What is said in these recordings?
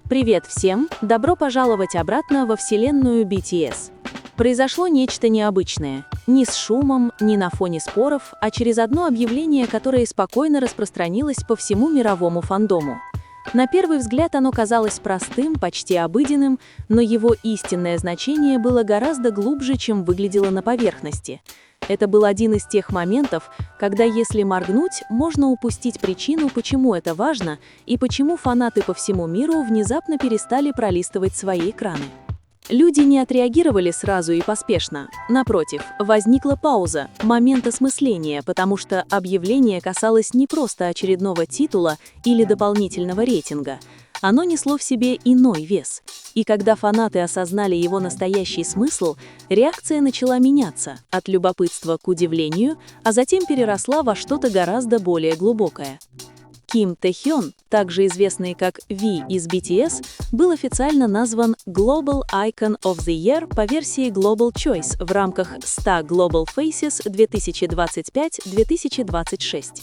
Привет всем! Добро пожаловать обратно во вселенную BTS. Произошло нечто необычное. Ни с шумом, ни на фоне споров, а через одно объявление, которое спокойно распространилось по всему мировому фандому. На первый взгляд оно казалось простым, почти обыденным, но его истинное значение было гораздо глубже, чем выглядело на поверхности. Это был один из тех моментов, когда, если моргнуть, можно упустить причину, почему это важно и почему фанаты по всему миру внезапно перестали пролистывать свои экраны. Люди не отреагировали сразу и поспешно. Напротив, возникла пауза, момент осмысления, потому что объявление касалось не просто очередного титула или дополнительного рейтинга. Оно несло в себе иной вес. И когда фанаты осознали его настоящий смысл, реакция начала меняться от любопытства к удивлению, а затем переросла во что-то гораздо более глубокое. Ким Тэхён, также известный как V из BTS, был официально назван Global Icon of the Year по версии Global Choice в рамках 100 Global Faces 2025-2026.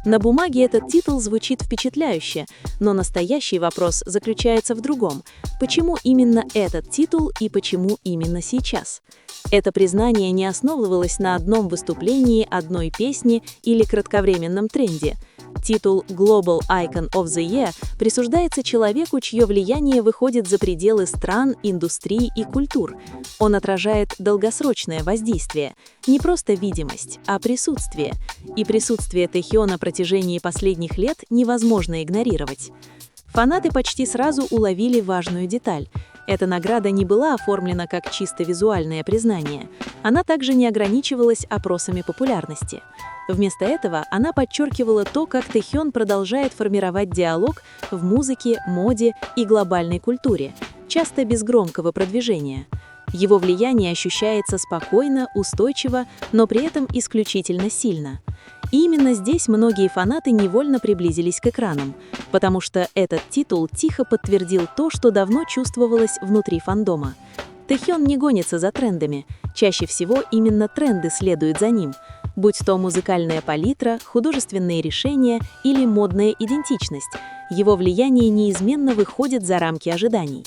На бумаге этот титул звучит впечатляюще, но настоящий вопрос заключается в другом. Почему именно этот титул и почему именно сейчас? Это признание не основывалось на одном выступлении, одной песне или кратковременном тренде. Титул Global Icon of the Year присуждается человеку, чье влияние выходит за пределы стран, индустрий и культур. Он отражает долгосрочное воздействие, не просто видимость, а присутствие. И присутствие Тэхёна на протяжении последних лет невозможно игнорировать. Фанаты почти сразу уловили важную деталь. Эта награда не была оформлена как чисто визуальное признание. Она также не ограничивалась опросами популярности. Вместо этого она подчеркивала то, как Тэхён продолжает формировать диалог в музыке, моде и глобальной культуре, часто без громкого продвижения. Его влияние ощущается спокойно, устойчиво, но при этом исключительно сильно. И именно здесь многие фанаты невольно приблизились к экранам, потому что этот титул тихо подтвердил то, что давно чувствовалось внутри фандома. Тэхён не гонится за трендами, чаще всего именно тренды следуют за ним, будь то музыкальная палитра, художественные решения или модная идентичность, его влияние неизменно выходит за рамки ожиданий.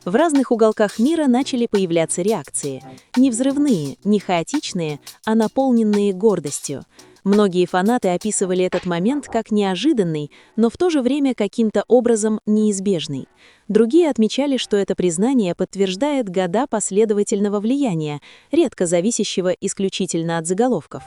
В разных уголках мира начали появляться реакции. Не взрывные, не хаотичные, а наполненные гордостью. Многие фанаты описывали этот момент как неожиданный, но в то же время каким-то образом неизбежный. Другие отмечали, что это признание подтверждает года последовательного влияния, редко зависящего исключительно от заголовков.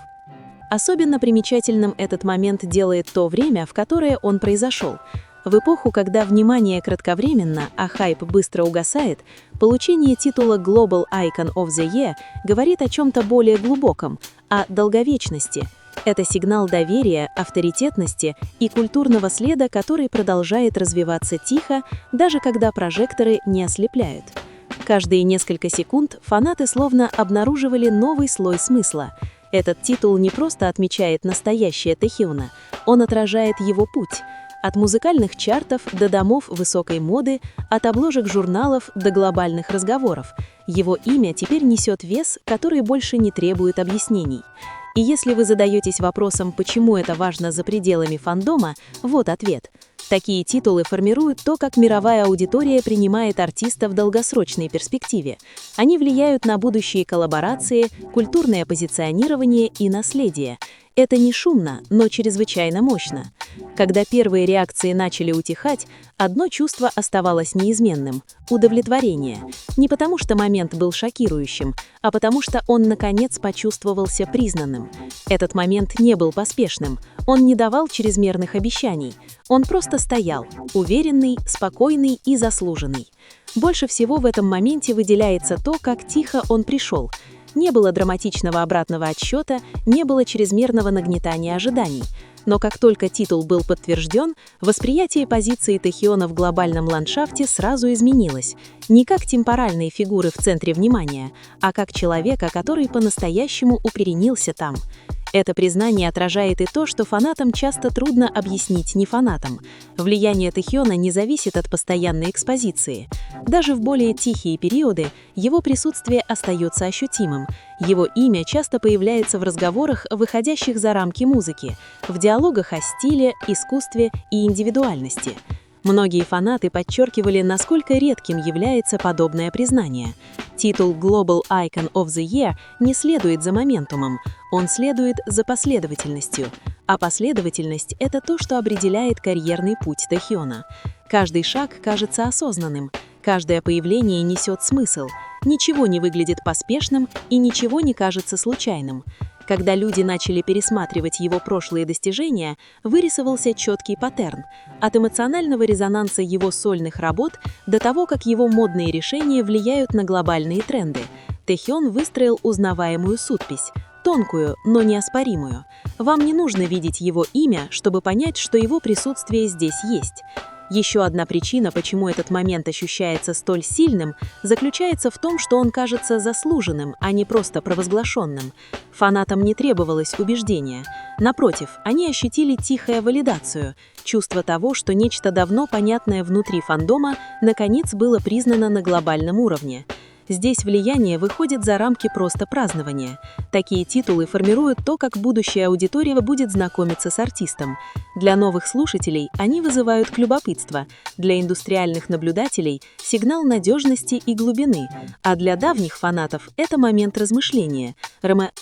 Особенно примечательным этот момент делает то время, в которое он произошел. В эпоху, когда внимание кратковременно, а хайп быстро угасает, получение титула Global Icon of the Year говорит о чем-то более глубоком, о долговечности. Это сигнал доверия, авторитетности и культурного следа, который продолжает развиваться тихо, даже когда прожекторы не ослепляют. Каждые несколько секунд фанаты словно обнаруживали новый слой смысла. Этот титул не просто отмечает настоящее Тэхёна, он отражает его путь. От музыкальных чартов до домов высокой моды, от обложек журналов до глобальных разговоров. Его имя теперь несет вес, который больше не требует объяснений. И если вы задаетесь вопросом, почему это важно за пределами фандома, вот ответ. Такие титулы формируют то, как мировая аудитория принимает артиста в долгосрочной перспективе. Они влияют на будущие коллаборации, культурное позиционирование и наследие. Это не шумно, но чрезвычайно мощно. Когда первые реакции начали утихать, одно чувство оставалось неизменным – удовлетворение. Не потому что момент был шокирующим, а потому что он, наконец, почувствовался признанным. Этот момент не был поспешным, он не давал чрезмерных обещаний. Он просто стоял, уверенный, спокойный и заслуженный. Больше всего в этом моменте выделяется то, как тихо он пришел. Не было драматичного обратного отсчета, не было чрезмерного нагнетания ожиданий. Но как только титул был подтвержден, восприятие позиции Тэхёна в глобальном ландшафте сразу изменилось. Не как темпоральные фигуры в центре внимания, а как человека, который по-настоящему укоренился там. Это признание отражает и то, что фанатам часто трудно объяснить не фанатам. Влияние Тэхёна не зависит от постоянной экспозиции. Даже в более тихие периоды его присутствие остается ощутимым. Его имя часто появляется в разговорах, выходящих за рамки музыки, в диалогах о стиле, искусстве и индивидуальности. Многие фанаты подчеркивали, насколько редким является подобное признание. Титул Global Icon of the Year не следует за моментумом, он следует за последовательностью. А последовательность — это то, что определяет карьерный путь Тэхёна. Каждый шаг кажется осознанным, каждое появление несет смысл, ничего не выглядит поспешным и ничего не кажется случайным. Когда люди начали пересматривать его прошлые достижения, вырисовался четкий паттерн. От эмоционального резонанса его сольных работ до того, как его модные решения влияют на глобальные тренды. Тэхён выстроил узнаваемую сутпись. Тонкую, но неоспоримую. Вам не нужно видеть его имя, чтобы понять, что его присутствие здесь есть. Еще одна причина, почему этот момент ощущается столь сильным, заключается в том, что он кажется заслуженным, а не просто провозглашенным. Фанатам не требовалось убеждения. Напротив, они ощутили тихую валидацию, чувство того, что нечто давно понятное внутри фандома наконец было признано на глобальном уровне. Здесь влияние выходит за рамки просто празднования. Такие титулы формируют то, как будущая аудитория будет знакомиться с артистом. Для новых слушателей они вызывают любопытство, для индустриальных наблюдателей – сигнал надежности и глубины, а для давних фанатов – это момент размышления,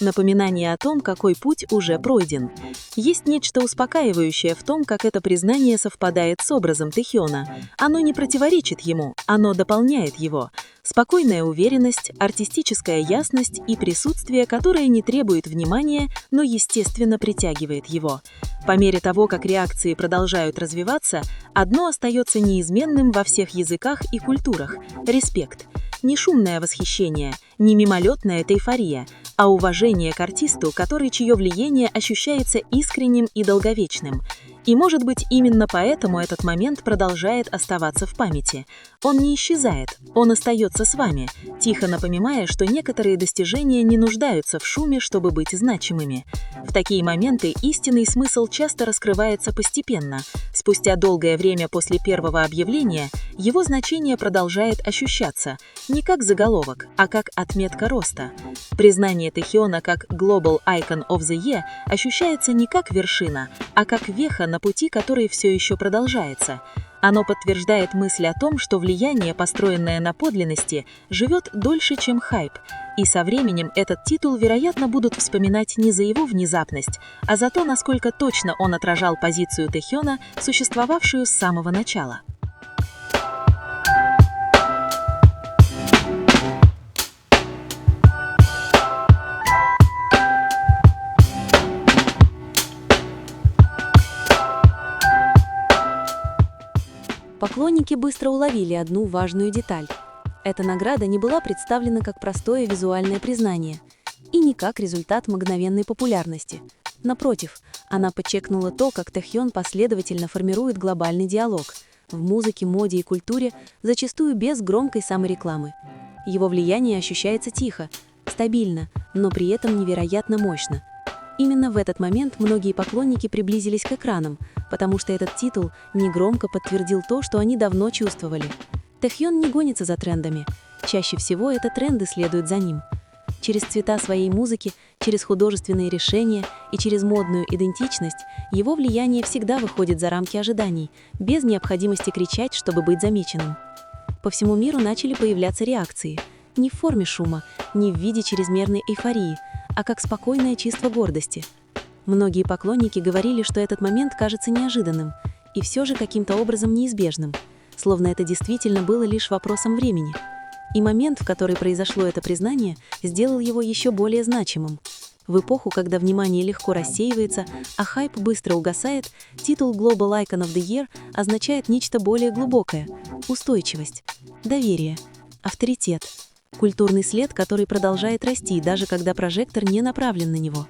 напоминание о том, какой путь уже пройден. Есть нечто успокаивающее в том, как это признание совпадает с образом Тэхёна. Оно не противоречит ему, оно дополняет его. Спокойная уверенность, артистическая ясность и присутствие, которое не требует внимания, но естественно притягивает его. По мере того, как реакции продолжают развиваться, одно остается неизменным во всех языках и культурах – респект. Не шумное восхищение, не мимолетная эйфория, а уважение к артисту, чье влияние ощущается искренним и долговечным. И, может быть, именно поэтому этот момент продолжает оставаться в памяти. Он не исчезает, он остается с вами, тихо напоминая, что некоторые достижения не нуждаются в шуме, чтобы быть значимыми. В такие моменты истинный смысл часто раскрывается постепенно. Спустя долгое время после первого объявления его значение продолжает ощущаться не как заголовок, а как отметка роста. Признание Тэхёна как Global Icon of the Year ощущается не как вершина, а как веха на пути, который все еще продолжается. Оно подтверждает мысль о том, что влияние, построенное на подлинности, живет дольше, чем хайп. И со временем этот титул, вероятно, будут вспоминать не за его внезапность, а за то, насколько точно он отражал позицию Тэхёна, существовавшую с самого начала. Поклонники быстро уловили одну важную деталь. Эта награда не была представлена как простое визуальное признание и не как результат мгновенной популярности. Напротив, она подчеркнула то, как Тэхён последовательно формирует глобальный диалог в музыке, моде и культуре, зачастую без громкой саморекламы. Его влияние ощущается тихо, стабильно, но при этом невероятно мощно. Именно в этот момент многие поклонники приблизились к экранам, потому что этот титул негромко подтвердил то, что они давно чувствовали. Тэхён не гонится за трендами. Чаще всего это тренды следуют за ним. Через цвета своей музыки, через художественные решения и через модную идентичность его влияние всегда выходит за рамки ожиданий, без необходимости кричать, чтобы быть замеченным. По всему миру начали появляться реакции. Не в форме шума, не в виде чрезмерной эйфории, а как спокойное чувство гордости. Многие поклонники говорили, что этот момент кажется неожиданным и все же каким-то образом неизбежным, словно это действительно было лишь вопросом времени. И момент, в который произошло это признание, сделал его еще более значимым. В эпоху, когда внимание легко рассеивается, а хайп быстро угасает, титул Global Icon of the Year означает нечто более глубокое – устойчивость, доверие, авторитет, культурный след, который продолжает расти, даже когда прожектор не направлен на него.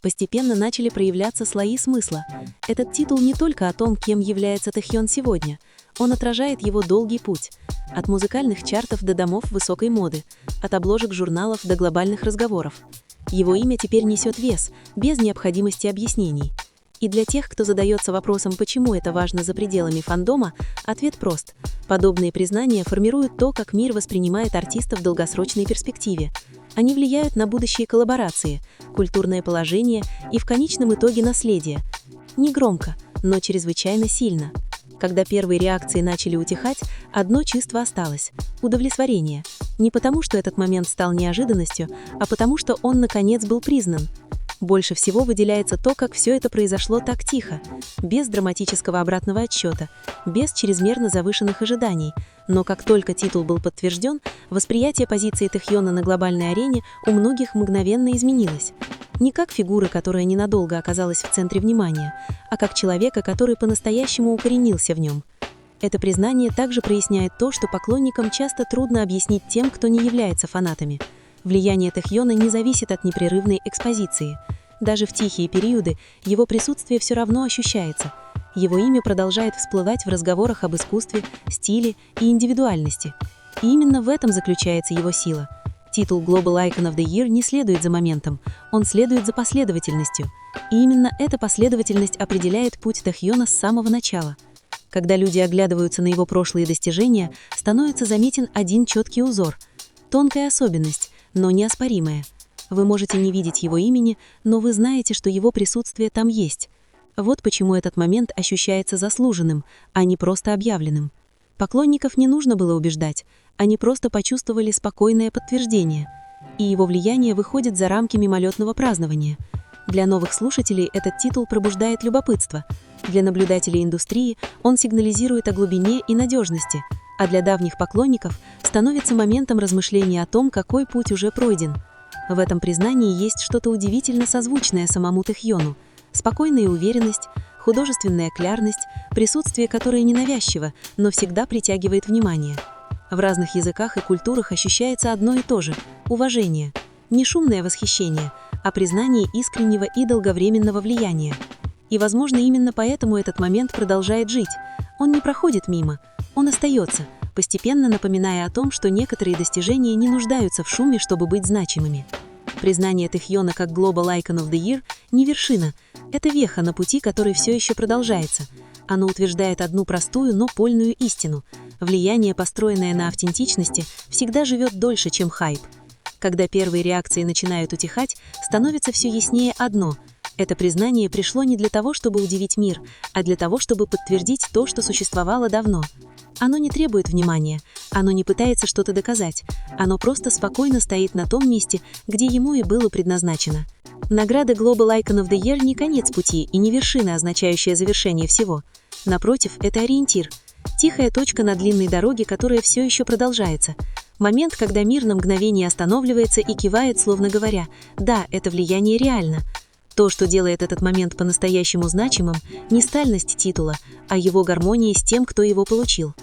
Постепенно начали проявляться слои смысла. Этот титул не только о том, кем является Тэхён сегодня. Он отражает его долгий путь. От музыкальных чартов до домов высокой моды, от обложек журналов до глобальных разговоров. Его имя теперь несет вес, без необходимости объяснений. И для тех, кто задается вопросом, почему это важно за пределами фандома, ответ прост. Подобные признания формируют то, как мир воспринимает артиста в долгосрочной перспективе. Они влияют на будущие коллаборации, культурное положение и в конечном итоге наследие. Не громко, но чрезвычайно сильно. Когда первые реакции начали утихать, одно чувство осталось – удовлетворение. Не потому, что этот момент стал неожиданностью, а потому, что он, наконец, был признан. Больше всего выделяется то, как все это произошло так тихо, без драматического обратного отсчета, без чрезмерно завышенных ожиданий. Но как только титул был подтвержден, восприятие позиции Тэхёна на глобальной арене у многих мгновенно изменилось. Не как фигуры, которая ненадолго оказалась в центре внимания, а как человека, который по-настоящему укоренился в нем. Это признание также проясняет то, что поклонникам часто трудно объяснить тем, кто не является фанатами. Влияние Тэхёна не зависит от непрерывной экспозиции. Даже в тихие периоды его присутствие все равно ощущается. Его имя продолжает всплывать в разговорах об искусстве, стиле и индивидуальности. И именно в этом заключается его сила. Титул Global Icon of the Year не следует за моментом, он следует за последовательностью. И именно эта последовательность определяет путь Тэхёна с самого начала. Когда люди оглядываются на его прошлые достижения, становится заметен один четкий узор. Тонкая особенность, но неоспоримая. Вы можете не видеть его имени, но вы знаете, что его присутствие там есть. Вот почему этот момент ощущается заслуженным, а не просто объявленным. Поклонников не нужно было убеждать, они просто почувствовали спокойное подтверждение. И его влияние выходит за рамки мимолетного празднования. Для новых слушателей этот титул пробуждает любопытство. Для наблюдателей индустрии он сигнализирует о глубине и надежности, а для давних поклонников становится моментом размышления о том, какой путь уже пройден. В этом признании есть что-то удивительно созвучное самому Тэхёну. Спокойная уверенность, художественная клярность, присутствие, которое ненавязчиво, но всегда притягивает внимание. В разных языках и культурах ощущается одно и то же – уважение. Не шумное восхищение, а признание искреннего и долговременного влияния. И, возможно, именно поэтому этот момент продолжает жить. Он не проходит мимо, он остается, постепенно напоминая о том, что некоторые достижения не нуждаются в шуме, чтобы быть значимыми. Признание Тэхёна как Global Icon of the Year не вершина, это веха на пути, который все еще продолжается. Оно утверждает одну простую, но польную истину. Влияние, построенное на автентичности, всегда живет дольше, чем хайп. Когда первые реакции начинают утихать, становится все яснее одно – это признание пришло не для того, чтобы удивить мир, а для того, чтобы подтвердить то, что существовало давно. Оно не требует внимания, оно не пытается что-то доказать, оно просто спокойно стоит на том месте, где ему и было предназначено. Награда Global Icon of the Year не конец пути и не вершина, означающая завершение всего. Напротив, это ориентир. Тихая точка на длинной дороге, которая все еще продолжается. Момент, когда мир на мгновение останавливается и кивает, словно говоря: «Да, это влияние реально». То, что делает этот момент по-настоящему значимым, не стальность титула, а его гармония с тем, кто его получил.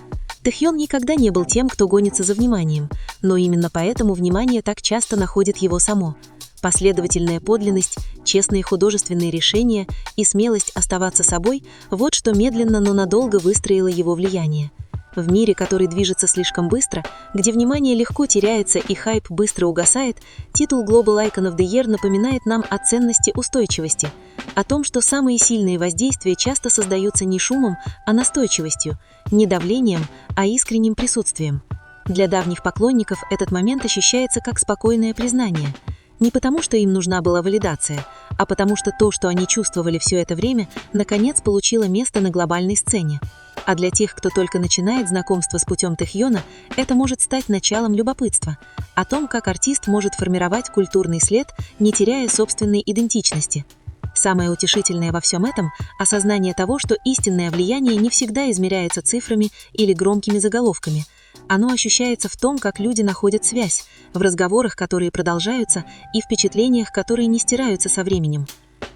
Тэхён никогда не был тем, кто гонится за вниманием, но именно поэтому внимание так часто находит его само. Последовательная подлинность, честные художественные решения и смелость оставаться собой – вот что медленно, но надолго выстроило его влияние. В мире, который движется слишком быстро, где внимание легко теряется и хайп быстро угасает, титул Global Icon of the Year напоминает нам о ценности устойчивости, о том, что самые сильные воздействия часто создаются не шумом, а настойчивостью, не давлением, а искренним присутствием. Для давних поклонников этот момент ощущается как спокойное признание. Не потому, что им нужна была валидация, а потому что то, что они чувствовали все это время, наконец получило место на глобальной сцене. А для тех, кто только начинает знакомство с путем Тэхёна, это может стать началом любопытства о том, как артист может формировать культурный след, не теряя собственной идентичности. Самое утешительное во всем этом – осознание того, что истинное влияние не всегда измеряется цифрами или громкими заголовками. Оно ощущается в том, как люди находят связь, в разговорах, которые продолжаются, и впечатлениях, которые не стираются со временем.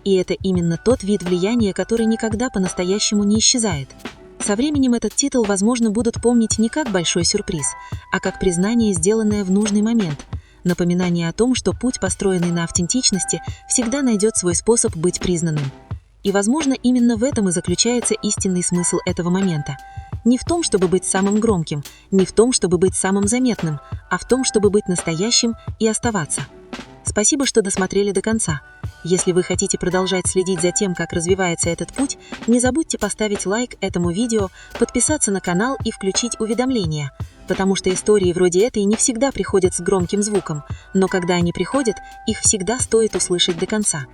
И это именно тот вид влияния, который никогда по-настоящему не исчезает. Со временем этот титул, возможно, будут помнить не как большой сюрприз, а как признание, сделанное в нужный момент. Напоминание о том, что путь, построенный на автентичности, всегда найдет свой способ быть признанным. И, возможно, именно в этом и заключается истинный смысл этого момента. Не в том, чтобы быть самым громким, не в том, чтобы быть самым заметным, а в том, чтобы быть настоящим и оставаться. Спасибо, что досмотрели до конца. Если вы хотите продолжать следить за тем, как развивается этот путь, не забудьте поставить лайк этому видео, подписаться на канал и включить уведомления, потому что истории вроде этой не всегда приходят с громким звуком, но когда они приходят, их всегда стоит услышать до конца.